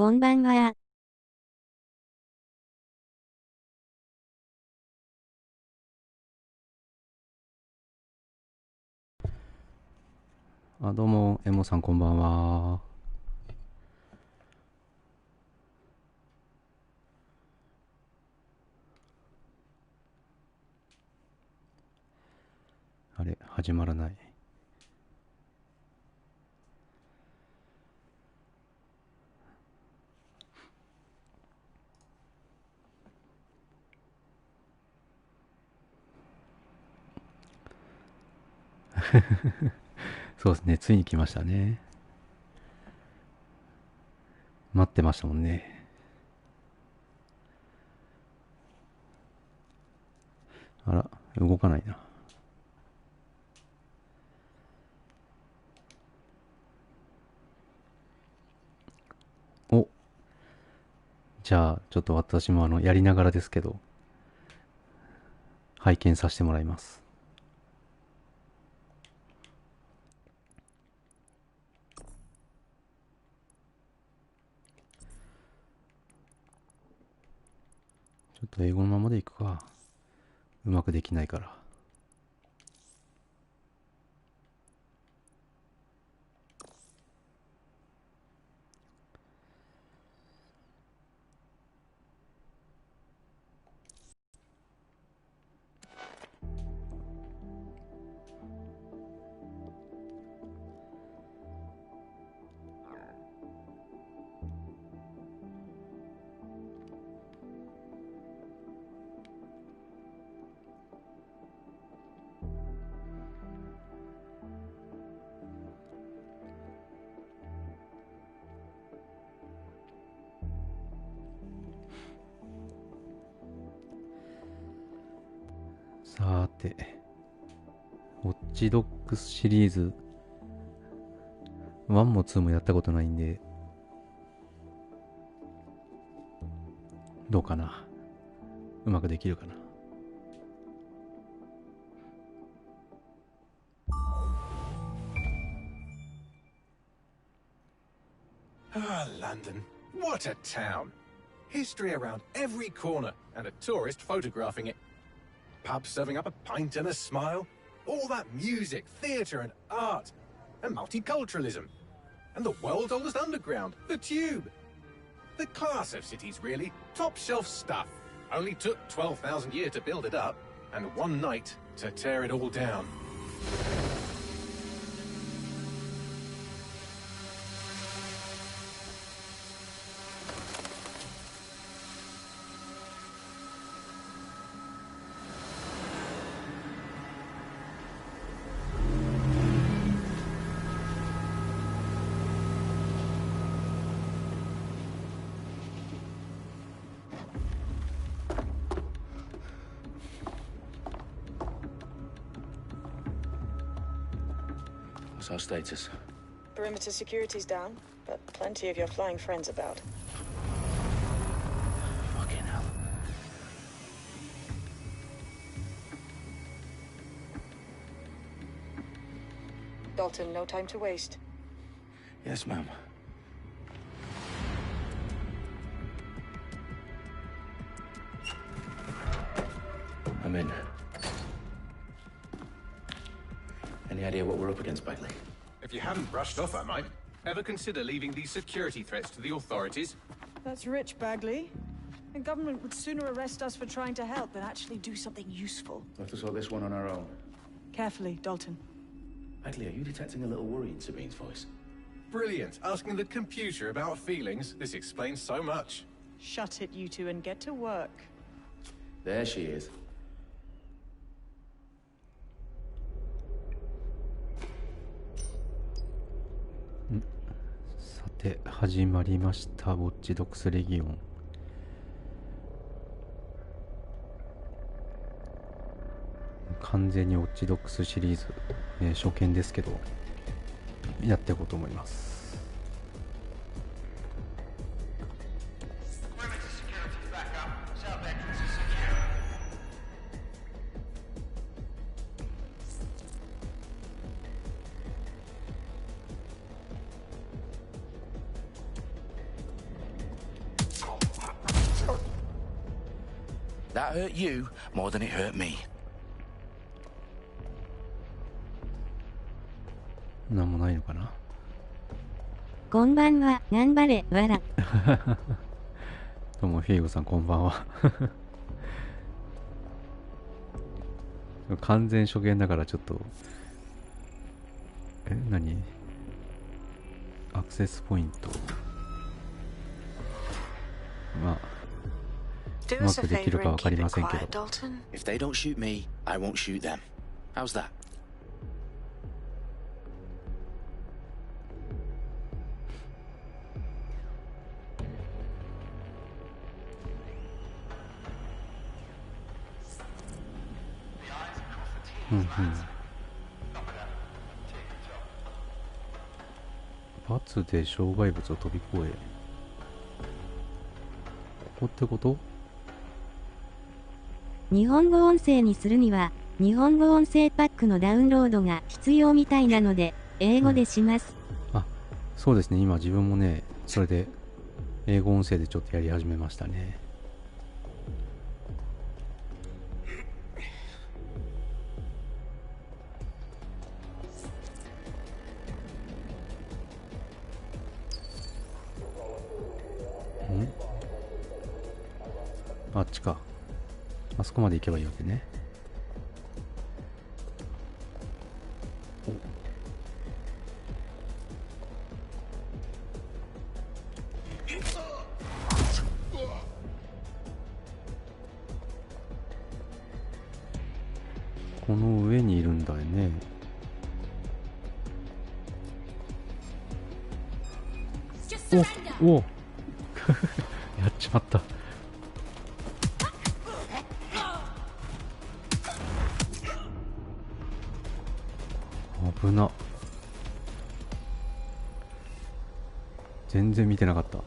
こんばんは。あ、どうも、エモさんこんばんは。あれ、始まらない。そうですね、ついに来ましたね。待ってましたもんね。あら、動かないな。お、じゃあ、ちょっと私もやりながらですけど、拝見させてもらいます。ちょっと英語のままでいくか。うまくできないから。さーて、ウォッチドッグスシリーズ、1も2もやったことないんで、どうかな。うまくできるかな。Ah, London. What a town. History around every corner and a tourist photographing it. Pubs serving up a pint and a smile. All that music, theatre and art. And multiculturalism. And the world's oldest underground, the Tube. The class of cities, really. Top shelf stuff. Only took 12,000 years to build it up, and one night to tear it all down. What's our status? Perimeter security's down, but plenty of your flying friends about. Fucking hell. Dalton, no time to waste. Yes, ma'am. I'm in. Any idea what we're up against, Bagley? If you haven't brushed off, I might. Ever consider leaving these security threats to the authorities? That's rich, Bagley. The government would sooner arrest us for trying to help than actually do something useful. We'll have to sort this one on our own. Carefully, Dalton. Bagley, are you detecting a little worry in Sabine's voice? Brilliant. Asking the computer about feelings. This explains so much. Shut it, you two, and get to work. There she is. さて、始まりました。ウォッチドッグスレギオン。完全にウォッチドッグスシリーズ、初見ですけど、やっていこうと思います。That hurt you more than it hurt me. なんもないのかな。こんばんは、頑張れ、わら。どうもフィーゴさんこんばんは。完全初見だからちょっと何アクセスポイントまあうまくできるかわかりませんけど。 If they don't shoot me, I won't shoot them. How's that? 罰で障害物を飛び越え、ここってこと？日本語音声にするには、日本語音声パックのダウンロードが必要みたいなので、英語でします。あ、そうですね。今自分もね、それで英語音声でちょっとやり始めましたね。あっちか。あそこまで行けばいいわけね。この上にいるんだよね。おおやっちまった。危な。全然見てなかった。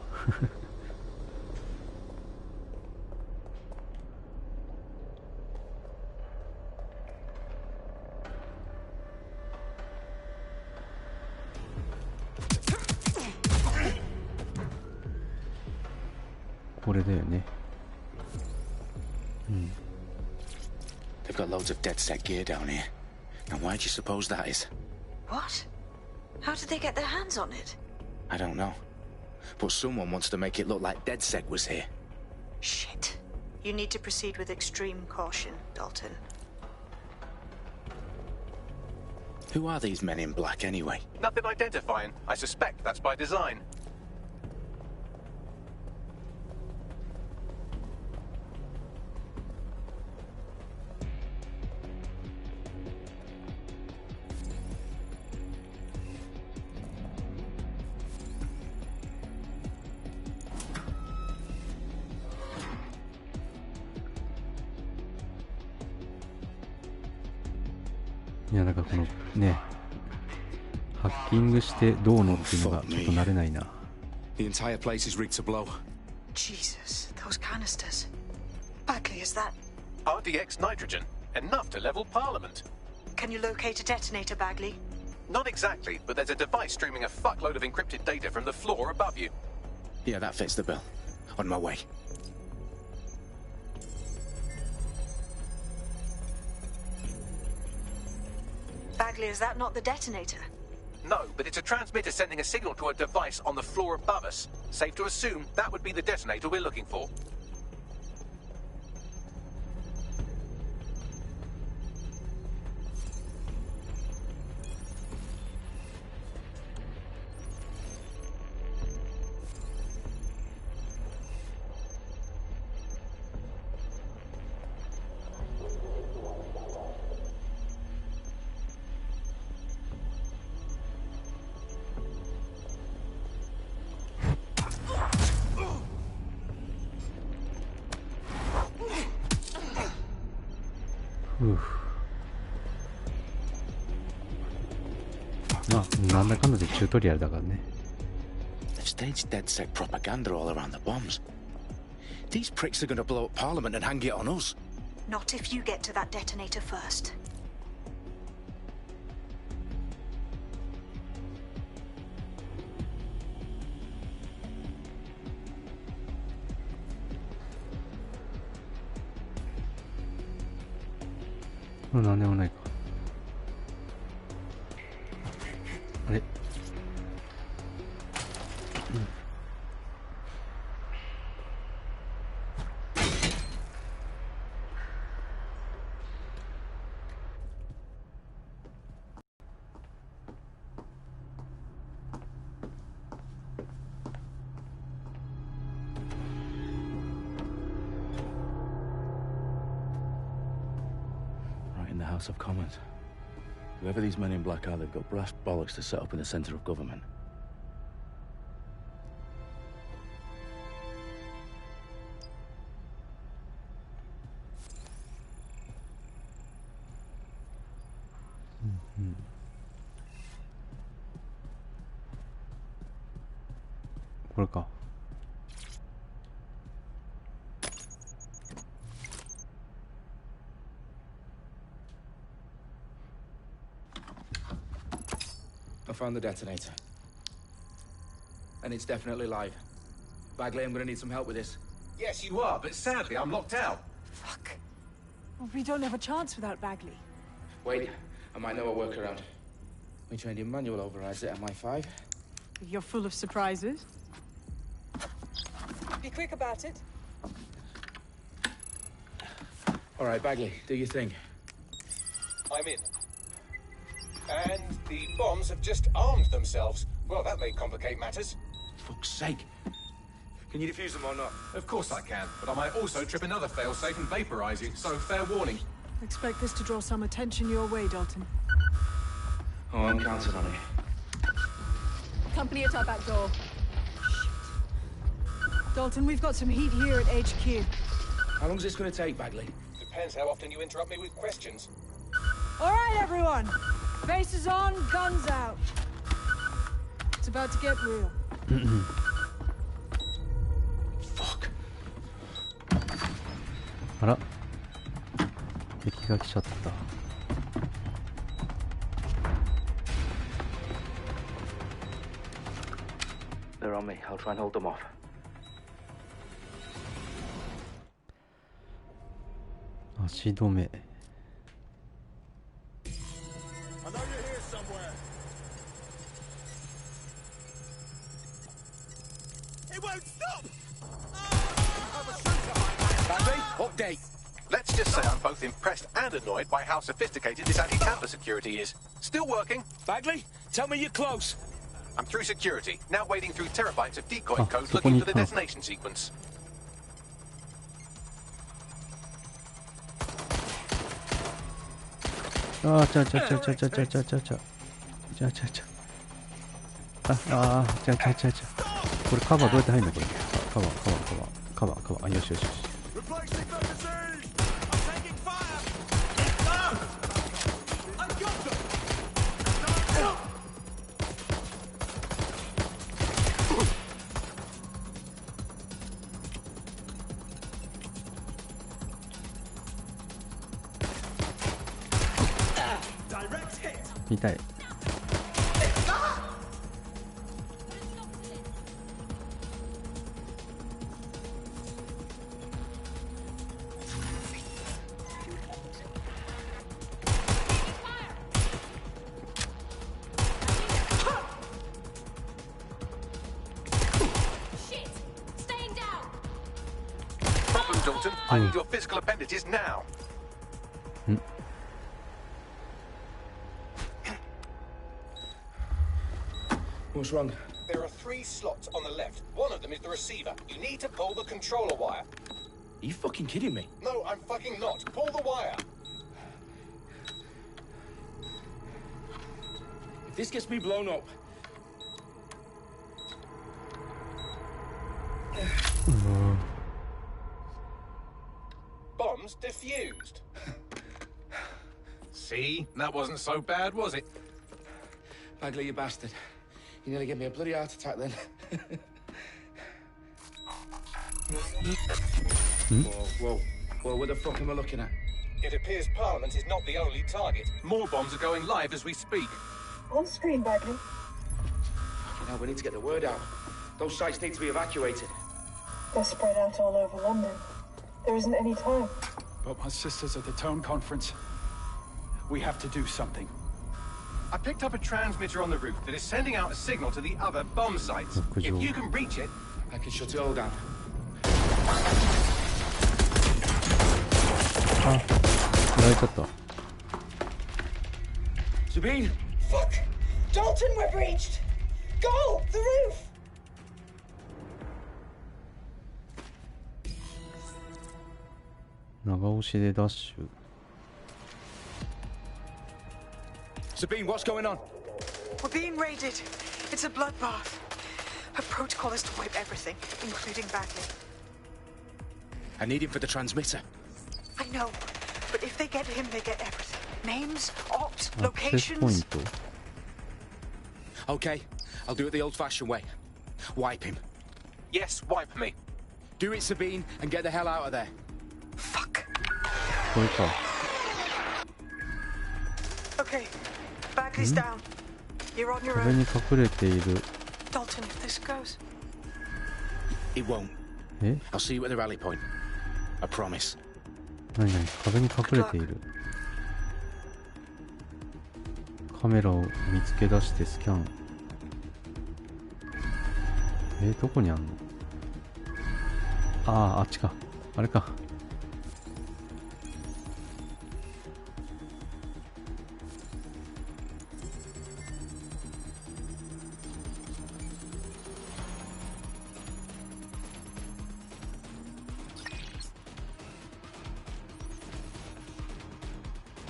これだよね。They've got loads of dead set gear down here. Now why do you suppose that is? What? How did they get their hands on it? I don't know. But someone wants to make it look like DedSec was here. Shit. You need to proceed with extreme caution, Dalton. Who are these men in black anyway? Nothing identifying. I suspect that's by design. .いやなんかこのねハッキングしてどうのっていうのがちょっと慣れないな。 The entire place is rigged to blow. Jesus, those canisters. Bagley, is that... RDX nitrogen. Enough to level Parliament. Can you locate a detonator, Bagley? Not exactly, but there's a device streaming a fuckload of encrypted data from the floor above you. Yeah, that fits the bill. On my way. Bagley, is that not the detonator? No, but it's a transmitter sending a signal to a device on the floor above us. Safe to assume that would be the detonator we're looking for.まあなんだかんだでチュートリアルだからね。 They've staged DedSec propaganda all around the bombs. These pricks are going to blow up Parliament and hang it on us. Not if you get to that detonator first. これ何でもないか。あれ、Right in the House of Commons. Whoever these men in black are, they've got brass bollocks to set up in the center of government. Mm-hmm. これか。I found the detonator. And it's definitely live. Bagley, I'm gonna need some help with this. Yes, you are, but sadly I'm locked out. Fuck. Well, we don't have a chance without Bagley. Wait, I might know a workaround. We trained in manual overrides at MI5. You're full of surprises. Be quick about it. All right, Bagley, do your thing. I'm in. And the bombs have just armed themselves. Well, that may complicate matters. Fuck's sake. Can you defuse them or not? Of course I can, but I might also trip another failsafe and vaporize you, so fair warning. Expect this to draw some attention your way, Dalton. Oh, I'm counting on it. Company at our back door. Shit. Dalton, we've got some heat here at HQ. How long's this gonna take, Bagley? Depends how often you interrupt me with questions. All right, everyone. Faces on, guns out. It's about to get real. Fuck. あら、敵が来ちゃった。They're on me. I'll try and hold them off. 足止め。Update. Let's just say I'm both impressed and annoyed by how sophisticated this anti-tamper security is. Still working. Bagley, tell me you're close. I'm through security, now wading through terabytes of decoy Oh, code so looking for funny. the detonation sequence. Ah, cha. Ah. これカバーどうやって入るのこれ。カバー。あ、よし。痛い。Problem, Dalton. I need your physical appendages now. What's wrong? There are 3 slots on the left. One of them is the receiver. You need to pull the controller wire. Are you fucking kidding me? No, I'm fucking not. Pull the wire. If this gets me blown up... Bombs defused. See? That wasn't so bad, was it? Bagley, you bastard. You nearly gave me a bloody heart attack then. Whoa. What the fuck am I looking at? It appears Parliament is not the only target. More bombs are going live as we speak. On screen, Bagley. You know, we need to get the word out. Those sites need to be evacuated. They're spread out all over London. There isn't any time. But my sister's at the town conference. We have to do something. I picked up a transmitter on the roof that is sending out a signal to the other bomb sites. If you can reach it, I can shut it all down. あ、やられちゃった。Sabine! Fuck! Dalton, we're breached! Go! The roof!長押しでダッシュ。Sabine, what's going on? We're being raided. It's a bloodbath. Her protocol is to wipe everything, including Bagley. I need him for the transmitter. I know, but if they get him, they get everything. Names, ops, アクセスポイン locations. ト。 Okay, I'll do it the old-fashioned way. Wipe him. yes, wipe me. Do it, Sabine, and get the hell out of there. Fuck. これか。 Okay, Bagley's down. You're on your 壁 own. に隠れている。 Dalton, if this goes. It won't. え、 I'll see you at the rally point. I promise. なになに、壁に隠れている。カメラを見つけ出してスキャン。どこにあんの？ああ、あっちか。あれか。こ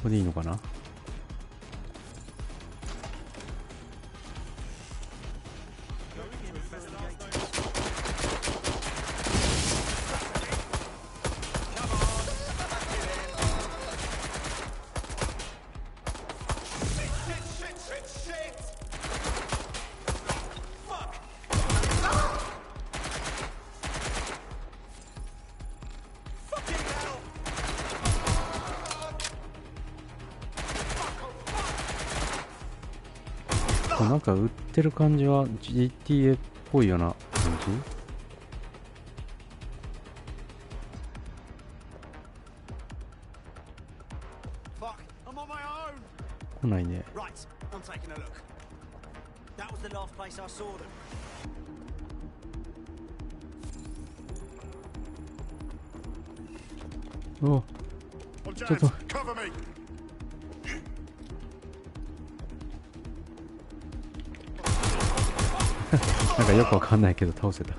こでいいのかな？なんか売ってる感じは GTA っぽいような感じ。来ないね。お、ちょっと。なんかよくわかんないけど倒せた。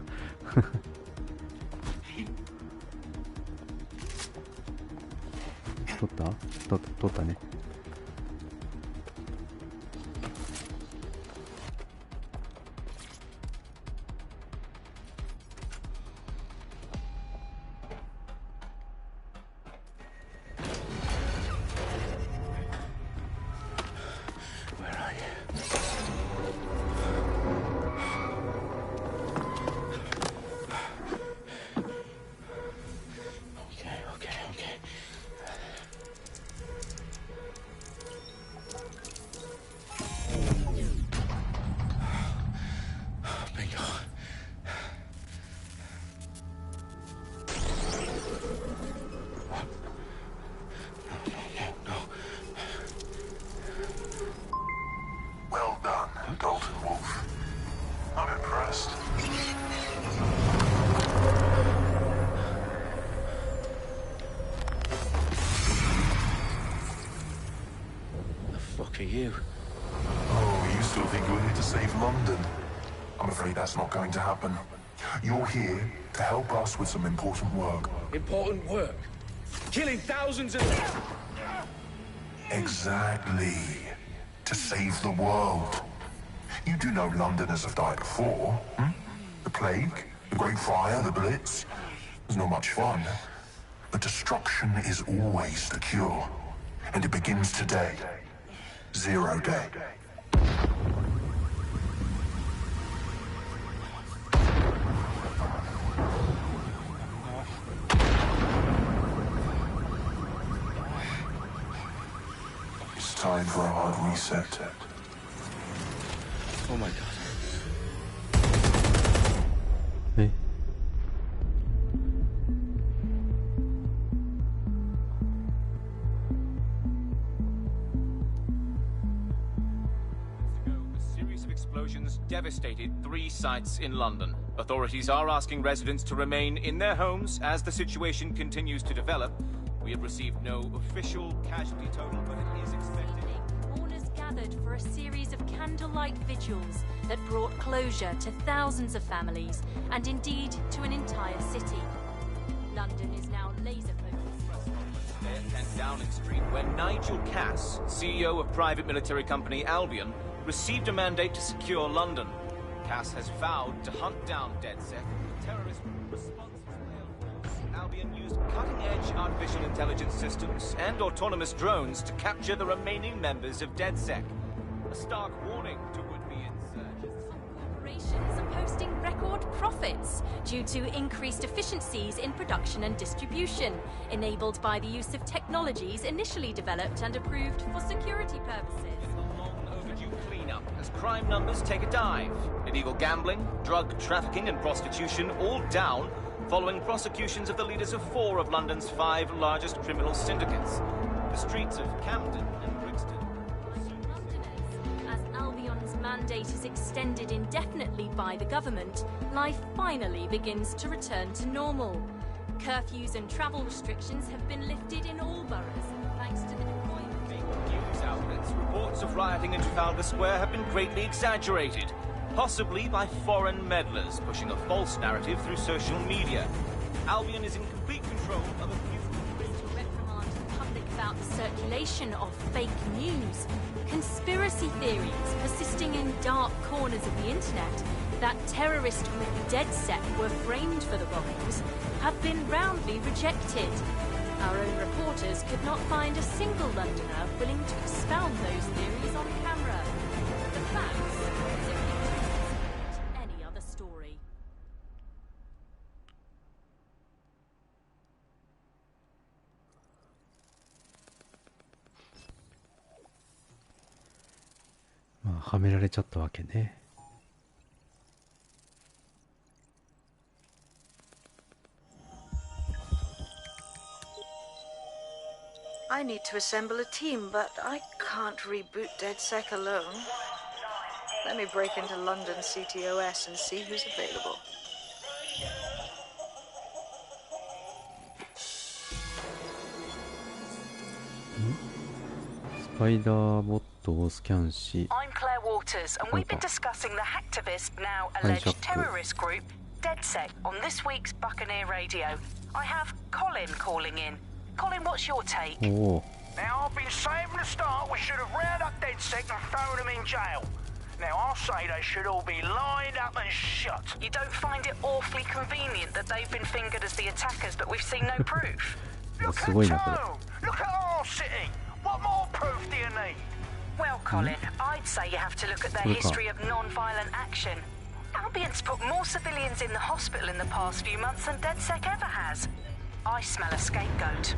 取ったね。Not going to happen. You're here to help us with some important work. Important work? Killing thousands of... Exactly. To save the world. You do know Londoners have died before, hmm? The plague, the Great Fire, the Blitz. It's not much fun. But destruction is always the cure. And it begins today. 0 day. Time for a hard reset. Oh my god. こ explosions devastated 3 sites in London. Authorities are asking residents to remain in their homes as the situation continues to develop. We have received no official casualty total, but it is expected. Mourners gathered for a series of candlelight vigils that brought closure to thousands of families and indeed to an entire city. London is now laser-focused. At 10 Downing Street, where Nigel Cass, CEO of private military company Albion, received a mandate to secure London. Cass has vowed to hunt down DedSec, the terrorist response force. Albion used cutting-edge artificial intelligence systems and autonomous drones to capture the remaining members of DedSec. A stark warning to would-be insurgents. Corporations are posting record profits due to increased efficiencies in production and distribution, enabled by the use of technologies initially developed and approved for security purposes. Cleanup as crime numbers take a dive. Illegal gambling, drug trafficking and prostitution all down following prosecutions of the leaders of 4 of London's 5 largest criminal syndicates. The streets of Camden and Brixton. Londoners, as Albion's mandate is extended indefinitely by the government, life finally begins to return to normal. Curfews and travel restrictions have been lifted in all boroughs, thanks to the deployment. News outlets, reports of rioting in Trafalgar Square have been greatly exaggerated, possibly by foreign meddlers pushing a false narrative through social media. Albion is in complete control of a few... To reprimand the public about the circulation of fake news, conspiracy theories persisting in dark corners of the internet that terrorist group DedSec were framed for the bombings have been roundly rejected. Our own reporters could not find a single Londoner willing to expound those theories on camera. The facts simply any other story.まあ、はめられちゃったわけね。I need to assemble a team, but I can't reboot DedSec alone. Let me break into London CTOS and see who's available. スパイダーボットをスキャンし、 I'm Claire Waters, and we've been discussing the hacktivist, now alleged terrorist group, DedSec, on this week's Buccaneer Radio. I have Colin calling in. Colin, what's your take? Oh. Now, I've been saying from the start we should have rounded up DedSec and thrown them in jail. Now, I'll say they should all be lined up and shot. You don't find it awfully convenient that they've been fingered as the attackers, but we've seen no proof? Look at Tone! Look at our city! What more proof do you need? Well, Colin, I'd say you have to look at their history of non-violent action. Albion's put more civilians in the hospital in the past few months than DedSec ever has. I smell a scapegoat.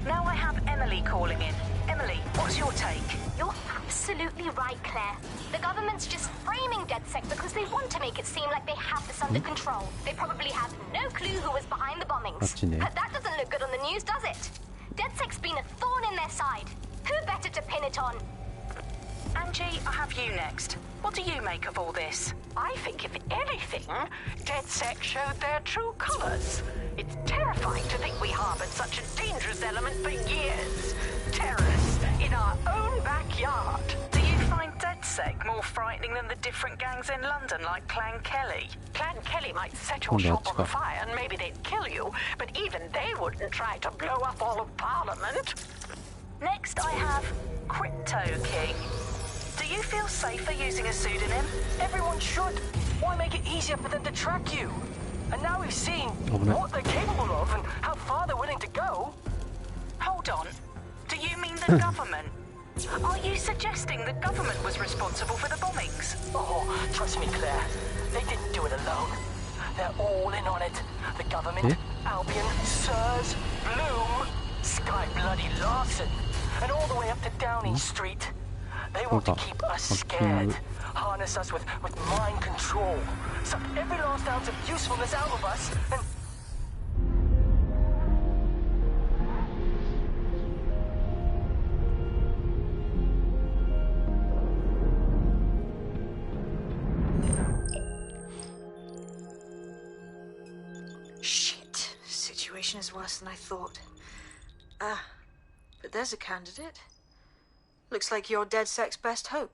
Now I have Emily calling in. Emily, what's your take? You're absolutely right, Claire. The government's just framing DedSec because they want to make it seem like they have this under control. They probably have no clue who was behind the bombings. But that doesn't look good on the news, does it? DedSec's been a thorn in their side. Who better to pin it on? Angie, I have you next. What do you make of all this? I think, if anything, DedSec showed their true colors. It's terrifying to think we harbored such a dangerous element for years. Terrorists in our own backyard. Do you find DedSec more frightening than the different gangs in London, like Clan Kelly? Clan Kelly might set your shop on fire and maybe they'd kill you, but even they wouldn't try to blow up all of Parliament. Next, I have Crypto King. Do you feel safer using a pseudonym? Everyone should. Why make it easier for them to track you? And now we've seen what they're capable of and how far they're willing to go. Hold on. Do you mean the government? Are you suggesting the government was responsible for the bombings? Oh, trust me, Claire. They didn't do it alone. They're all in on it. The government, Albion, Sirs, Bloom, Sky Bloody Larson, and all the way up to Downing Street. They want to keep us scared, harness us with mind control, suck every last ounce of usefulness out of us, and... situation is worse than I thought. But there's a candidate. Looks like you're DedSec's best hope.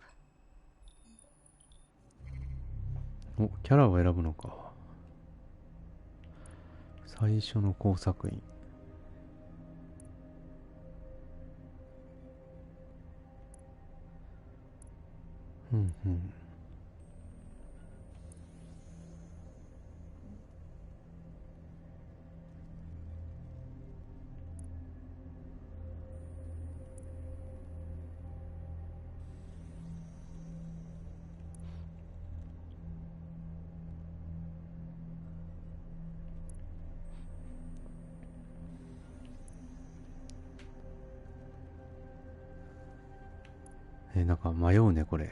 お、キャラを選ぶのか。最初の工作員。うんうん。なんか迷うねこれ。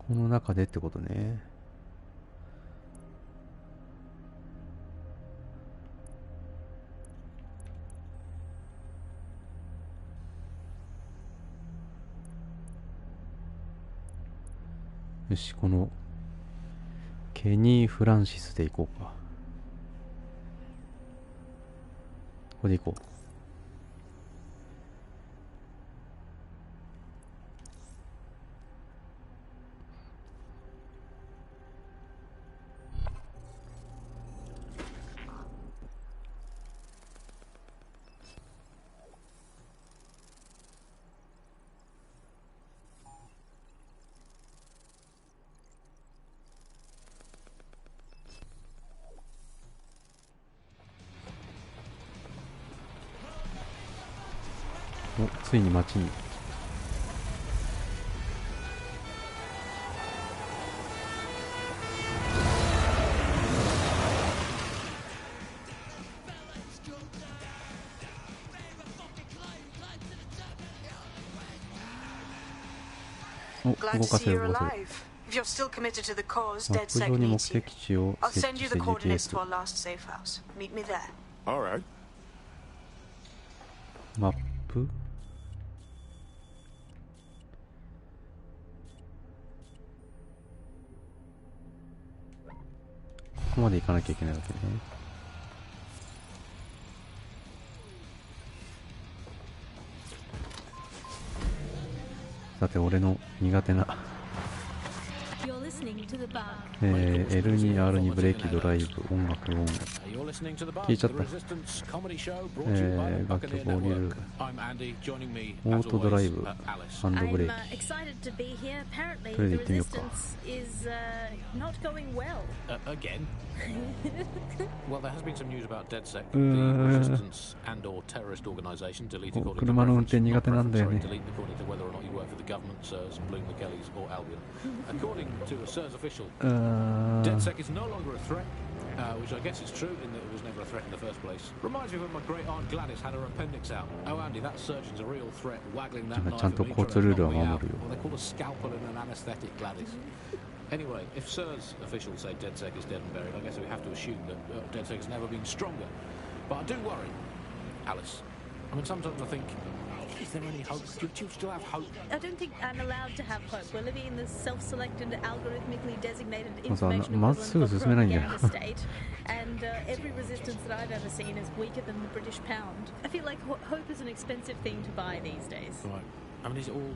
この中でってことね。よし、このケニー・フランシスでいこうか。ここでいこう。お、ついに街に。お、動かせる動かせる。If you're still committed to the cause, マップ DedSec 上に目 needs you. 的地を I'll 設 send 置 you し the て coordinates to GPS。 our last safe house. Meet me there. All right. マップここまで行かなきゃいけないわけね。さて俺の苦手なL2R2 ブレーキドライブ音楽オン聞いちゃった。楽曲降りるオートドライブハンドブレーキとりあえず行ってみようか。車の運転苦手なんだよね。DedSec is no longer a threat, which I guess is true in that it was never a threat in the first place. Reminds me when my great aunt Gladys had her appendix out. Oh, Andy, that surgeon's a real threat, waggling that knife at me, trying to knock me out. Well, they call a scalpel and an anaesthetic, Gladys. Anyway, if SIRS officials say DedSec is dead and buried, I guess we have to assume that DedSec has never been stronger. But I do worry, Alice. I mean, sometimes I think, is there any hope? Do you still have hope? I don't think I'm allowed to have hope. We're living in the self-selected, algorithmically designated information propaganda state, and every resistance that I've ever seen is weaker than the British pound. I feel like hope is an expensive thing to buy these days. Right. I mean, is it all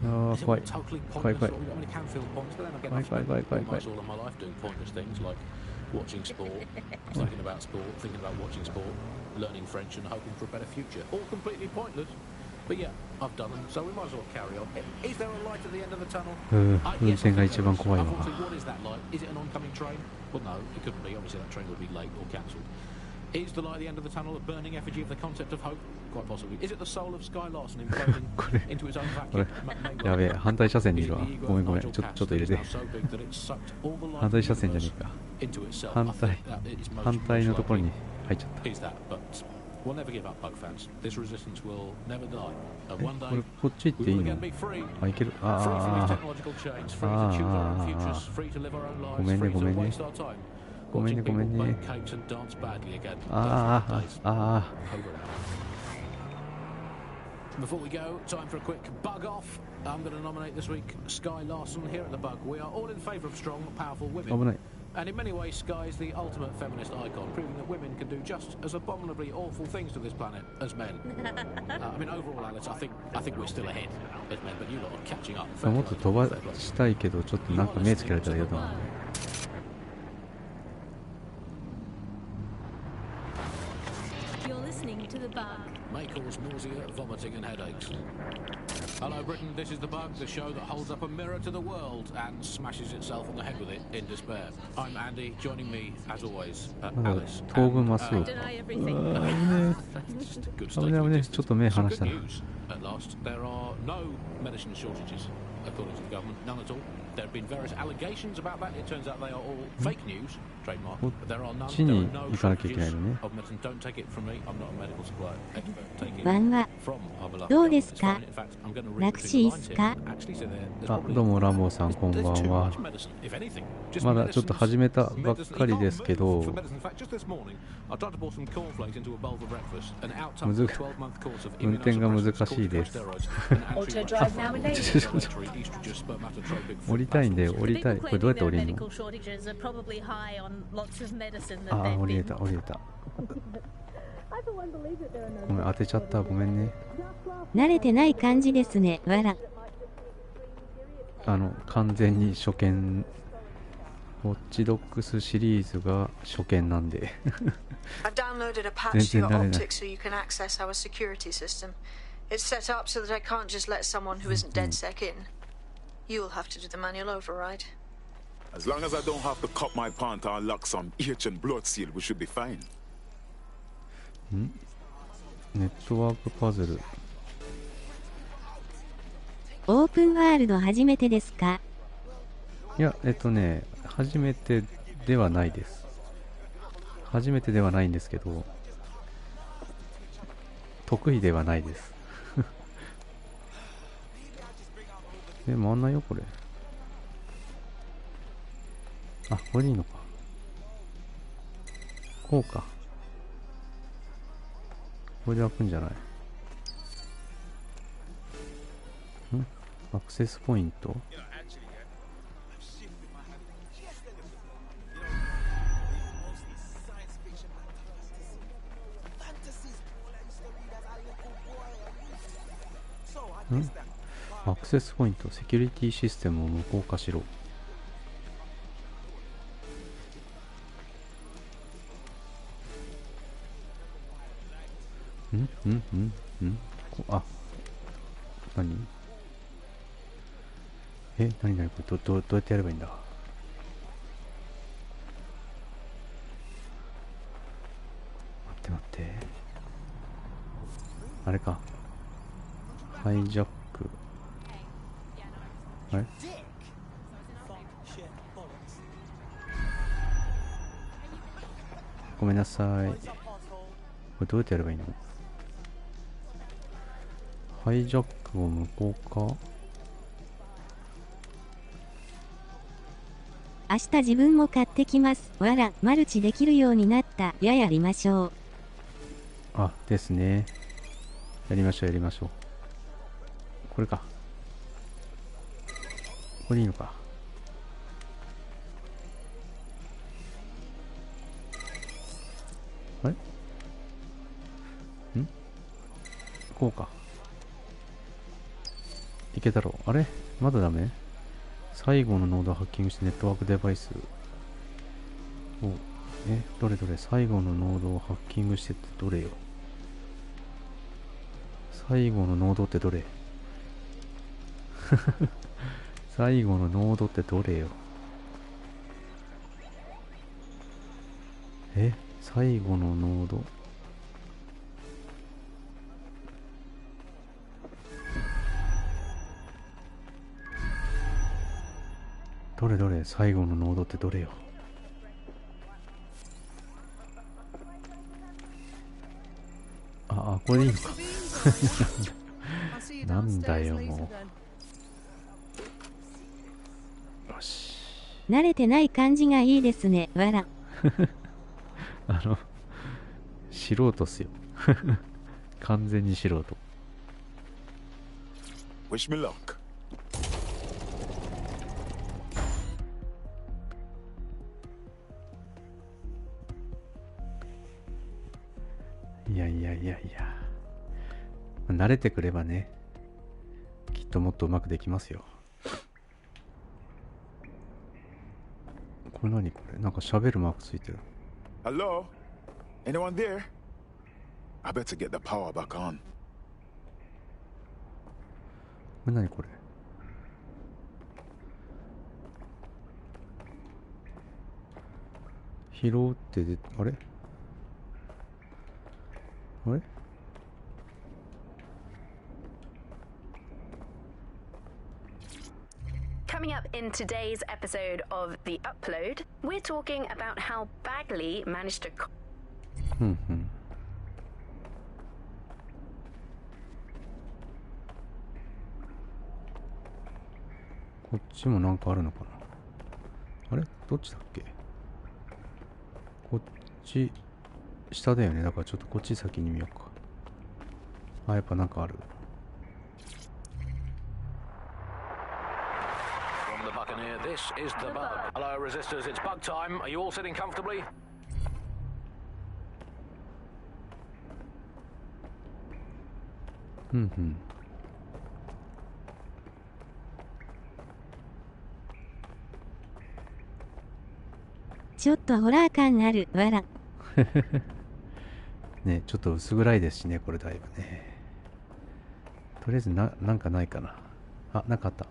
totally pointless? I mean, it can feel pointless, but then I get almost all of my life doing pointless things like watching sport, thinking about sport, thinking about watching sport, learning French and hoping for a better future. All completely pointless. But yeah, I've done them, so we might as well carry on. Is there a light at the end of the tunnel? Yes, unfortunately, what is that light? Is it an oncoming train? Well, no, it couldn't be. Obviously, that train would be late or cancelled. Is the light at the end of the tunnel a burning effigy of the concept of hope? Quite possibly. Is it the soul of Sky Larson imploding into its own vacuum? やべえ、反対車線にいるわ。ごめんごめん、ちょっと入れて。反対車線じゃねえか。反対のところに入っちゃった。We'll never give up, bug fans. This resistance will never die. And one こ day れこっち行っていい we will の again be free. あ、いける。 Free from these あ technological chains, free to choose our own futures, free to live our own ごめ lives, んね free ご to めんね waste our time. ごめんね Watching ごめ people んね bake cakes and dance badly again. ああ Days. あ Over and out. Before we go, time for a quick bug off. I'm going to nominate this week Sky Larson here at the Bug. We are all in favour of strong, powerful 危 women. ない。 And in many ways, Sky is the ultimate feminist icon, proving that women can do just as abominably awful things to this planet as men. I mean, overall, Alice, I think we're still ahead as men, but you lot are catching up. もっと飛ばしたいけど、ちょっとなんか目つけられたら嫌だな。You're listening to the Bug. May cause nausea, vomiting, and headaches. Hello, Britain. This is the Bug, the show that holds up a mirror to the world and smashes itself on the head with it in despair. I'm Andy. Joining me, as always, Alice. 当分まっすぐ。 Deny あ everything. ー危ねえ。危ねえ危ねえ。ちょっと目離したな。 At last, there are no medicine shortages, according to the government. None at all. There have been various allegations about that. It turns out they are all fake news, trademark. But there are none. こっちに行かなきゃいけない shortages のね。 of medicine. Don't take it from me. I'm not a medical supply expert. Take it ワンは from our beloved どうです government. か In fact, I'm going to read 楽 between し the いっ lines す here. か Actually, so there's あ、 probably どうもランボーさんこんば there's ん too は much。medicine, if anything. Just まだちょっと medicines. 始めたばっかりですけ For ど、 medicine. In fact, just this morning, I tried to pour some cornflakes into a bowl for breakfast, and out むず tumbled a 12-month course of 運転が難しいです Auto drive now enabled. 降りたいんで降りたい。これどうやって降りるの？ Medical shortages are probably high on lots of medicine that ああ、 they've 降りれ been. た降りれた。 I for one believe that there are no ごめん当てちゃったごめんね。慣れてない感じですね、わら。完全に初見。ウォッチドッグスシリーズが初見なんで。 I've downloaded a patch to your optics so you can access our security system. It's set up so that I can't just let someone who isn't DedSec in. You'll have to do the manual override. As long as I don't have to cut my pant or lock some H and blood seal, we should be fine. ネットワークパズル。オープンワールド初めてですか？いや、初めてではないです。初めてではないんですけど、得意ではないです。回んないよ、これ。あ、これでいいのか。こうか。これで開くんじゃない？アクセスポイント？アクセスポイント、セキュリティシステムを無効化しろ。あ、何？何これどうやってやればいいんだ？待って。あれか。ハイジャック。あれ？ごめんなさい。これどうやってやればいいの？ハイジャックを無効化？明日自分も買ってきます。わら、マルチできるようになった。やりましょう。あ、ですね。やりましょう。これか。これいいのか。あれ？こうか。いけたろう。あれ？まだダメ？最後のノードをハッキングしてネットワークデバイスを、どれ最後のノードをハッキングしてってどれよ。最後のノードってどれ？最後のノードってどれよ。最後のノード。どれ最後のノードってどれよ。あ、これでいいのか。なんだよ、もう。よし。慣れてない感じがいいですね、わら。素人っすよ。完全に素人。Wish me luck. いや。慣れてくればね、きっともっとうまくできますよ。これ何これ、なんか喋るマークついてる。Hello? Anyone there? I better get the power back on. これ何これ。拾うってあれあれComing up in today's episode of The Upload, we're talking about how Bagley managed to... こっちもなんかあるのかな。あれどっちだっけ。こっち下だよね。だからちょっとこっち先に見ようか。あ、やっぱなんかある。From the Buccaneer, this is the bug. Hello, resistors. It's bug time. Are you all sitting comfortably? ちょっとホラー感ある、わら。ね、ちょっと薄暗いですしね、これだいぶね。とりあえずなんかないかな。あ、なんかあった。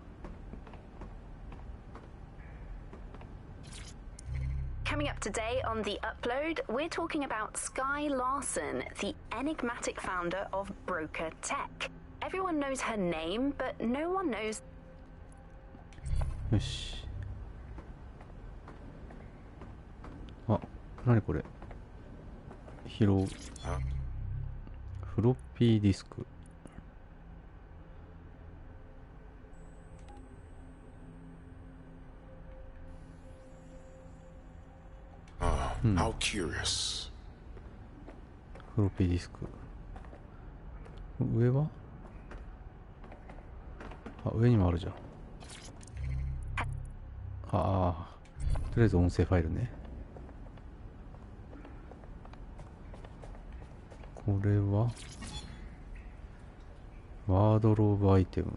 Coming up today on The Upload, we're talking about Sky Larson, the enigmatic founder of Broker Tech. Everyone knows her name, but no one knows... よし。あ、なにこれ。拾う。フロッピーディスク。How curious. フロッピーディスク。上は？あ、上にもあるじゃん。ああ、とりあえず音声ファイルね。これはワードローブアイテム。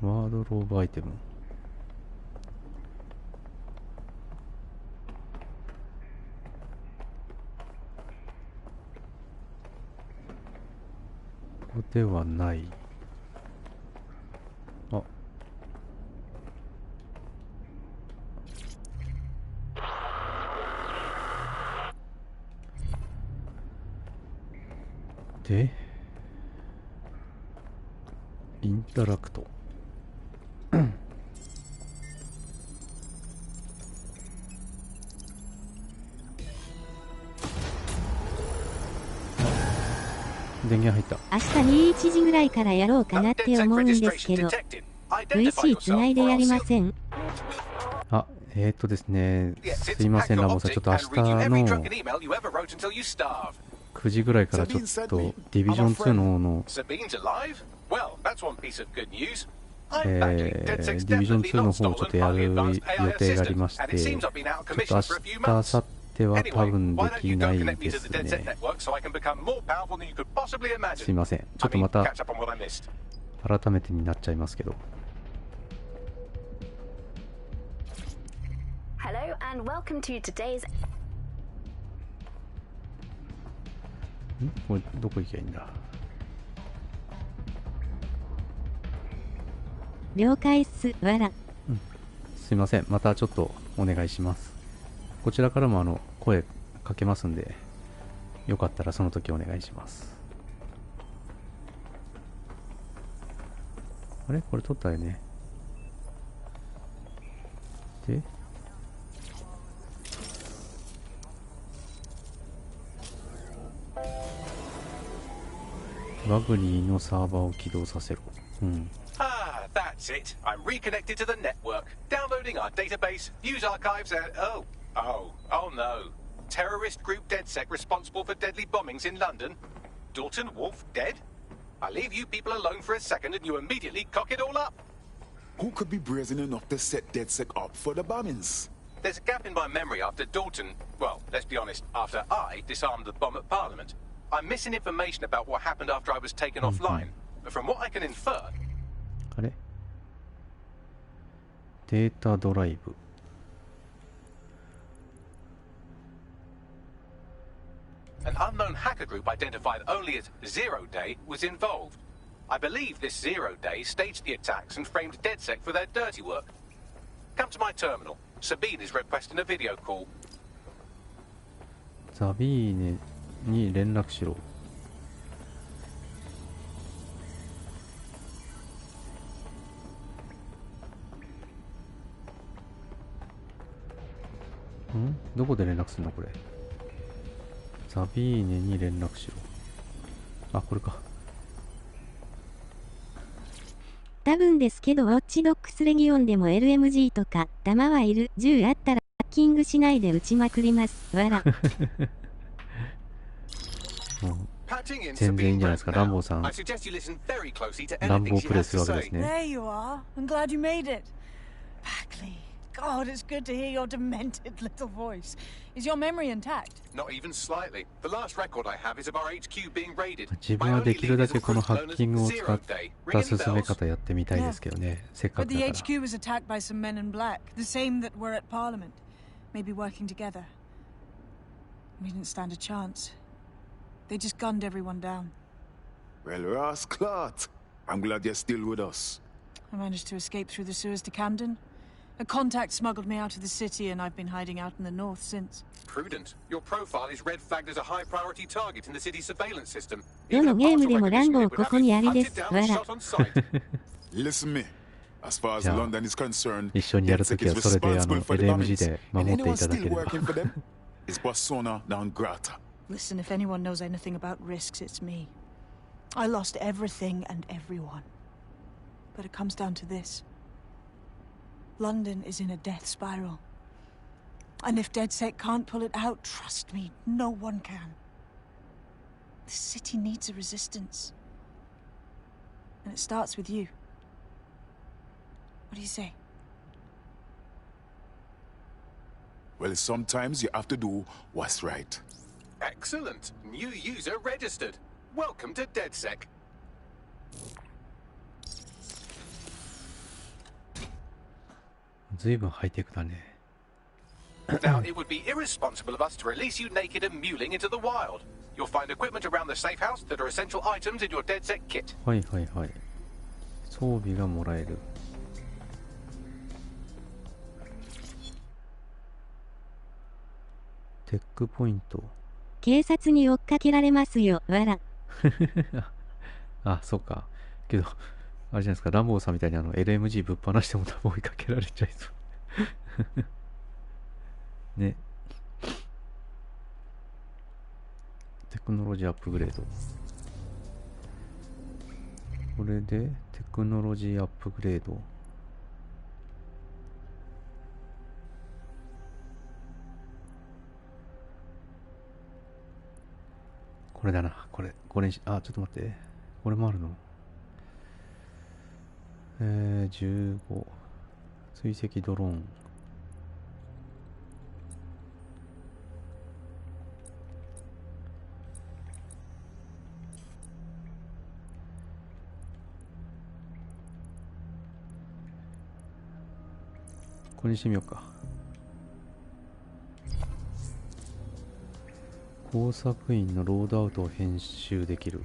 ワードローブアイテム。ここではない。あ。で、インタラクト。電源入った。明日21時ぐらいからやろうかなって思うんですけど、VC つないでやりません？あ、ですね、すいませんラボさん、ちょっと明日の9時ぐらいからちょっとディビジョン2の方のディビジョン2の方をちょっとやる予定がありまして、ちょっと明日、明後日は多分できないですね。すいません。ちょっとまた改めてになっちゃいますけど。Hello and welcome to today's... これどこ行けばいいんだ。了解っす、わら。すいません。またちょっとお願いします。こちらからも声かけますんで、よかったらその時お願いします。あれこれ取ったよね。でバグリーのサーバーを起動させろ。うん。Ah, that's it. I'm reconnected to the network, downloading our database, news archives, and oh no. Terrorist group DedSec responsible for deadly bombings in London. Dalton Wolf dead? I leave you people alone for a second and you immediately cock it all up. Who could be brazen enough to set DedSec up for the bombings? There's a gap in my memory after Dalton, well, let's be honest, after I disarmed the bomb at Parliament. I'm missing information about what happened after I was taken offline. But from what I can infer... あれデータドライブ。An unknown hacker group identified only as Zero Day was involved. I believe this Zero Day staged the attacks and framed DedSec for their dirty work. Come to my terminal. Sabine is requesting a video call. ザビーネに連絡しろ。どこで連絡するのこれ。ザビーネに連絡しろ。あ、これか。多分ですけど、ウォッチドッグスレギオンでも LMG とか、弾はいる。銃あったら、ハッキングしないで撃ちまくります。わら。全然いいんじゃないですか、ランボーさん。ランボープレイするわけですね。There you are. I'm glad you made it. Bagley. God, it's good to hear your demented little voice. Is your memory intact? Not even slightly. The last record I have is of our HQ being raided. 自分はできるだけこのハッキングを使った進め方やってみたいですけどね。せっかくだから。But the HQ was attacked by some men in black, the same that were at Parliament. Maybe working together. We didn't stand a chance. They just gunned everyone down. Well, Ross Clark, I'm glad you're still with us. I managed to escape through the sewers to Camden. A contact smuggled me out of the city, and I've been hiding out in the north since. Prudent. Your profile is red flagged as a high priority target in the city's surveillance system. どのゲームでもランボーここにありです。わら。Listen me. As far as London is concerned, 一緒にやるときはそれでLMG で守っていただければ。It's persona non grata. Listen, if anyone knows anything about risks, it's me. I lost everything and everyone. But it comes down to this. London is in a death spiral. And if DedSec can't pull it out, trust me, no one can. The city needs a resistance. And it starts with you. What do you say? Well, sometimes you have to do what's right. Excellent. New user registered. Welcome to DedSec. Now, it would be irresponsible of us to release you naked and mewling into the wild. You'll find equipment around the safe house that are essential items in your DedSec kit. はいはいはい。装備がもらえる。テックポイント。警察に追っかけられますよ、わら。あ、そうか。けど、あれじゃないですか、ランボーさんみたいにLMG ぶっ放しても多分追いかけられちゃいそう。ね。テクノロジーアップグレード。これで、テクノロジーアップグレード。これだな。これにあ、ちょっと待って。これもあるの15。追跡ドローン。これにしてみようか。工作員のロードアウトを編集できる。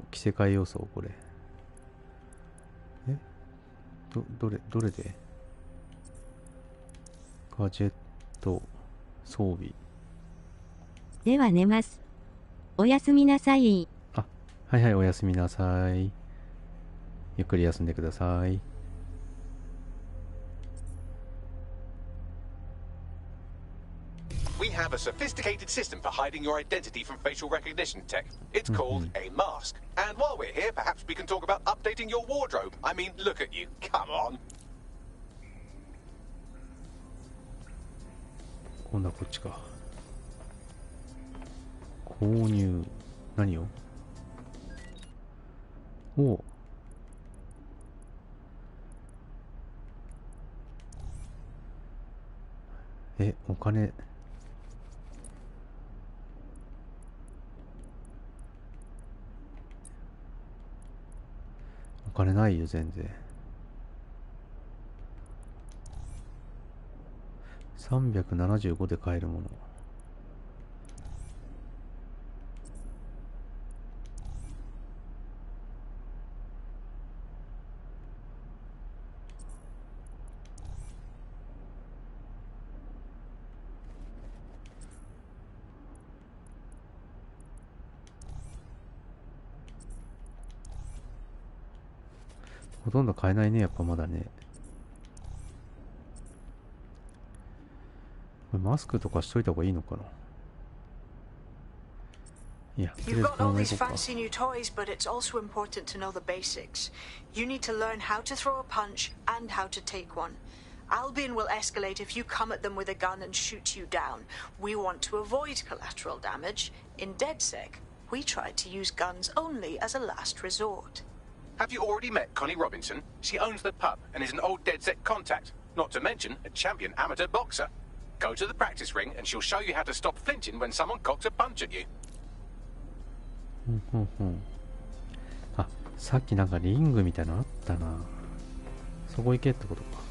着せ替え要素これ。どれでガジェット、装備。では寝ます。おやすみなさい。あ、はいはい、おやすみなさい。ゆっくり休んでください。We have a sophisticated system for hiding your identity from facial recognition tech. It's called a mask. And while we're here, perhaps we can talk about updating your wardrobe. I mean, look at you. Come on. 今度はこっちか。購入。何を？おう。お金。お金ないよ、全然。375で買えるもの。ほとんど買えないね、やっぱまだね。マスクとかしといた方がいいのかな。いや、とりあえず You've こ got の all ままい these こうか。 fancy new toys, but it's also important to know the basics. You need to learn how to throw a punch and how to take one. Albion will escalate if you come at them with a gun and shoot you down. We want to avoid collateral damage. In DedSec, we try to use guns only as a last resort. Have you already met Connie Robinson? She owns the pub and is an old DedSec contact, not to mention a champion amateur boxer. Go to the practice ring and she'll show you how to stop flinching when someone cocks a punch at you. あ、さっきなんかリングみたいなのあったな。そこ行けってことか。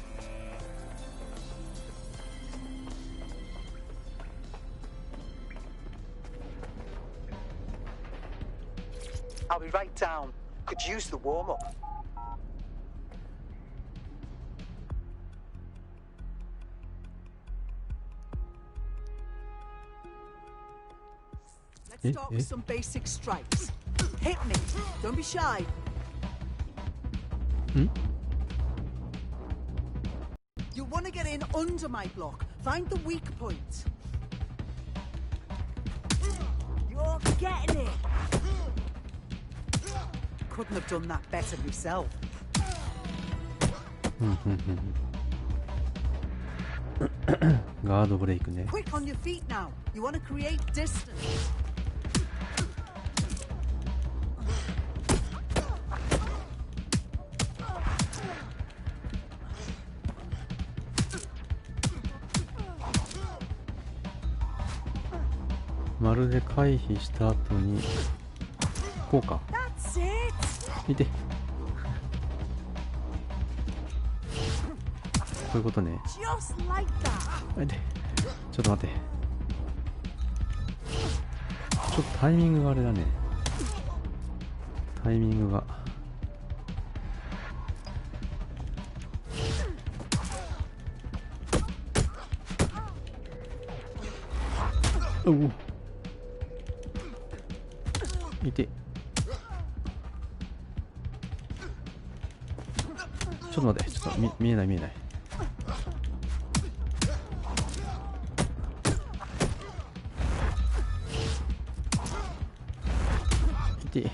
I'll be right down. Could use the warm-up. Let's start with some basic strikes. Hit me. Don't be shy. You want to get in under my block. Find the weak point. You're getting it. Couldn't have done that better myself. ガードブレイクね。 Quick on your feet now. You want to create distance. まるで回避した後にこうか。見て。こういうことね。待って、ちょっと待って。ちょっとタイミングがあれだね。タイミングが。おお。いて。ちょっと待って、ちょっと見えない見えない。いて。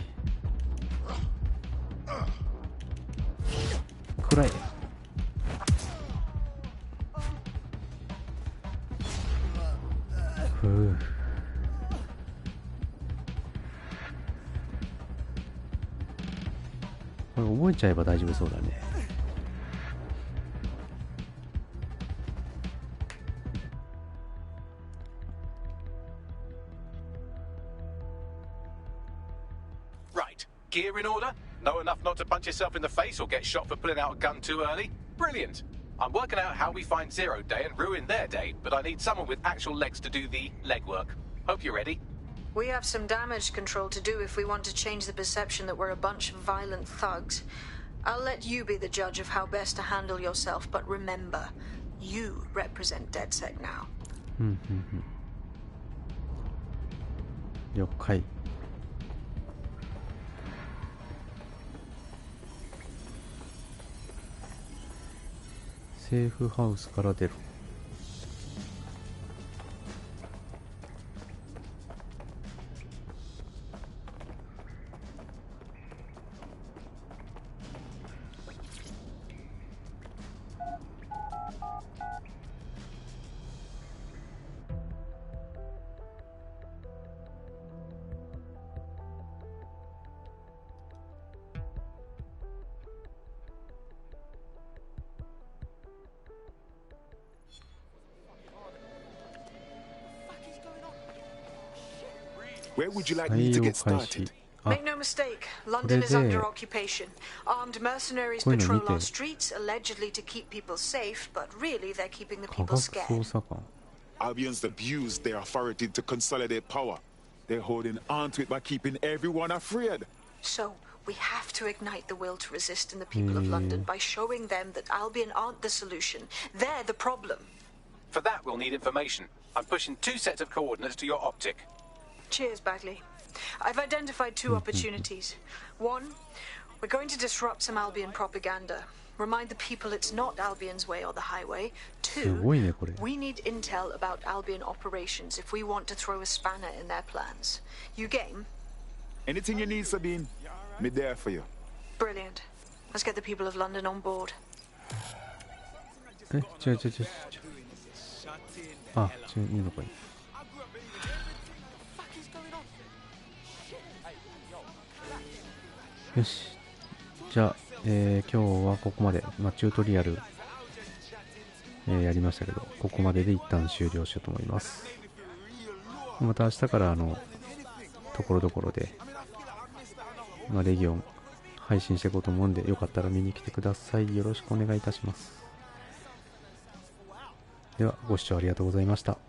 暗い。ふう。これ覚えちゃえば大丈夫そうだね。Gear in order? Know enough not to punch yourself in the face or get shot for pulling out a gun too early? Brilliant! I'm working out how we find Zero Day and ruin their day, but I need someone with actual legs to do the legwork. Hope you're ready. We have some damage control to do if we want to change the perception that we're a bunch of violent thugs. I'll let you be the judge of how best to handle yourself, but remember, you represent DedSec now. 了解。セーフハウスから出る。Where would you like me to get started? Make no mistake, London is under occupation. Armed mercenaries patrol our streets, allegedly to keep people safe, but really they're keeping the people scared. Albion's abused their authority to consolidate power. They're holding on to it by keeping everyone afraid. So, we have to ignite the will to resist in the people of London by showing them that Albion aren't the solution. They're the problem. For that, we'll need information. I'm pushing 2 sets of coordinates to your optic. Cheers, Bagley. I've identified 2 opportunities. One, we're going to disrupt some Albion propaganda. Remind the people it's not Albion's way or the highway. 2, we need intel about Albion operations if we want to throw a spanner in their plans. You game? Anything you need, Sabine, me there for you. Brilliant. Let's get the people of London on board. あ、いいのかい。よし。じゃあ、今日はここまで、チュートリアル、やりましたけど、ここまでで一旦終了しようと思います。また明日からところどころで、レギオン配信していこうと思うんで、よかったら見に来てください。よろしくお願いいたします。では、ご視聴ありがとうございました。